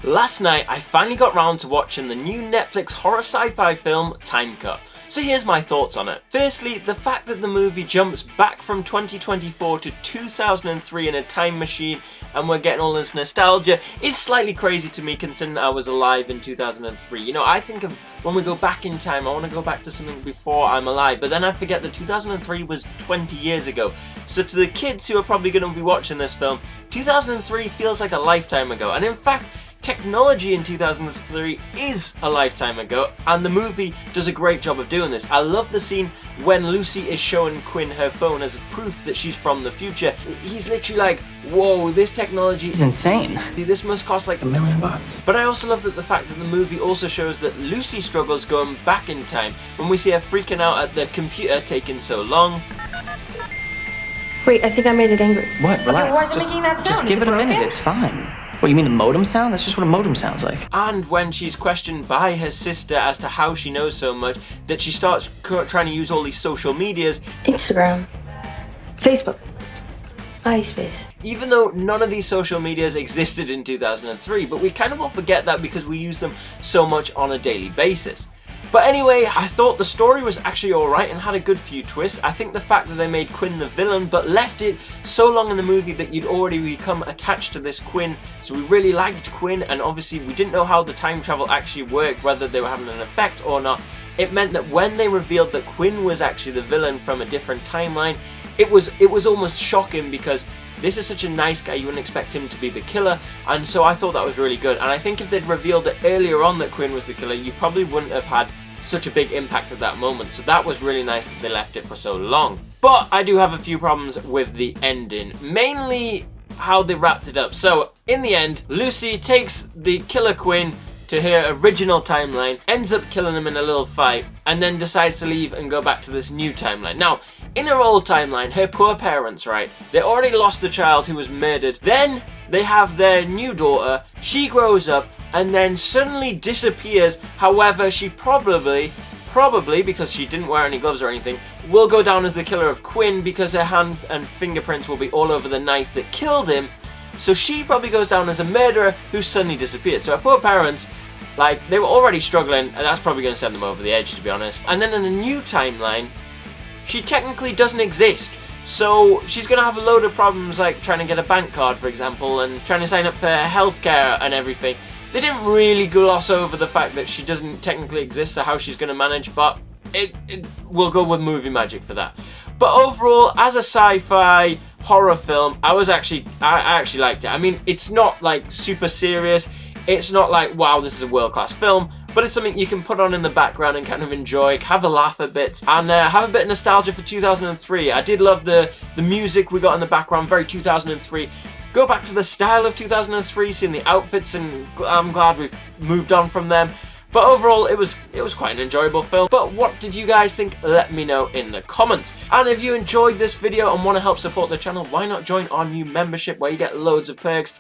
Last night, I finally got round to watching the new Netflix horror sci-fi film, Time Cop. So here's my thoughts on it. Firstly, the fact that the movie jumps back from 2024 to 2003 in a time machine and we're getting all this nostalgia is slightly crazy to me considering I was alive in 2003. You know, I think of when we go back in time, I want to go back to something before I'm alive, but then I forget that 2003 was 20 years ago. So to the kids who are probably going to be watching this film, 2003 feels like a lifetime ago, and in fact, technology in 2003 is a lifetime ago, and the movie does a great job of doing this. I love the scene when Lucy is showing Quinn her phone as proof that she's from the future. He's literally like, whoa, this technology is insane. This must cost like $1 million. But I also love that the fact that the movie also shows that Lucy struggles going back in time when we see her freaking out at the computer taking so long. Wait, I think I made it angry. What? Relax. Okay, why is it making that sound? Just give Is it a broken? minute, it's fine. What, you mean the modem sound? That's just what a modem sounds like. And when she's questioned by her sister as to how she knows so much, that she starts trying to use all these social medias. Instagram. Facebook. MySpace. Even though none of these social medias existed in 2003, but we kind of all forget that because we use them so much on a daily basis. But anyway, I thought the story was actually alright and had a good few twists. I think the fact that they made Quinn the villain but left it so long in the movie that you'd already become attached to this Quinn, so we really liked Quinn, and obviously we didn't know how the time travel actually worked, whether they were having an effect or not. It meant that when they revealed that Quinn was actually the villain from a different timeline, it was almost shocking because this is such a nice guy, you wouldn't expect him to be the killer, and so I thought that was really good. And I think if they'd revealed it earlier on that Quinn was the killer, you probably wouldn't have had such a big impact at that moment. So that was really nice that they left it for so long. But I do have a few problems with the ending, mainly how they wrapped it up. So in the end, Lucy takes the killer Quinn to her original timeline, ends up killing him in a little fight, and then decides to leave and go back to this new timeline. Now, in her old timeline, her poor parents, right, they already lost the child who was murdered. Then they have their new daughter, she grows up, and then suddenly disappears. However, she probably, because she didn't wear any gloves or anything, will go down as the killer of Quinn because her hand and fingerprints will be all over the knife that killed him. So she probably goes down as a murderer who suddenly disappeared. So her poor parents, like, they were already struggling, and that's probably going to send them over the edge, to be honest. And then in a new timeline, she technically doesn't exist. So she's going to have a load of problems, like trying to get a bank card, for example, and trying to sign up for healthcare and everything. They didn't really gloss over the fact that she doesn't technically exist, so how she's going to manage, but we'll go with movie magic for that. But overall, as a sci-fi horror film, I actually liked it. I mean, it's not like super serious. It's not like, wow, this is a world-class film, but it's something you can put on in the background and kind of enjoy, have a laugh a bit, and have a bit of nostalgia for 2003. I did love the music we got in the background, very 2003. Go back to the style of 2003, seeing the outfits, and I'm glad we've moved on from them. But overall, it was quite an enjoyable film. But what did you guys think? Let me know in the comments. And if you enjoyed this video and want to help support the channel, why not join our new membership where you get loads of perks.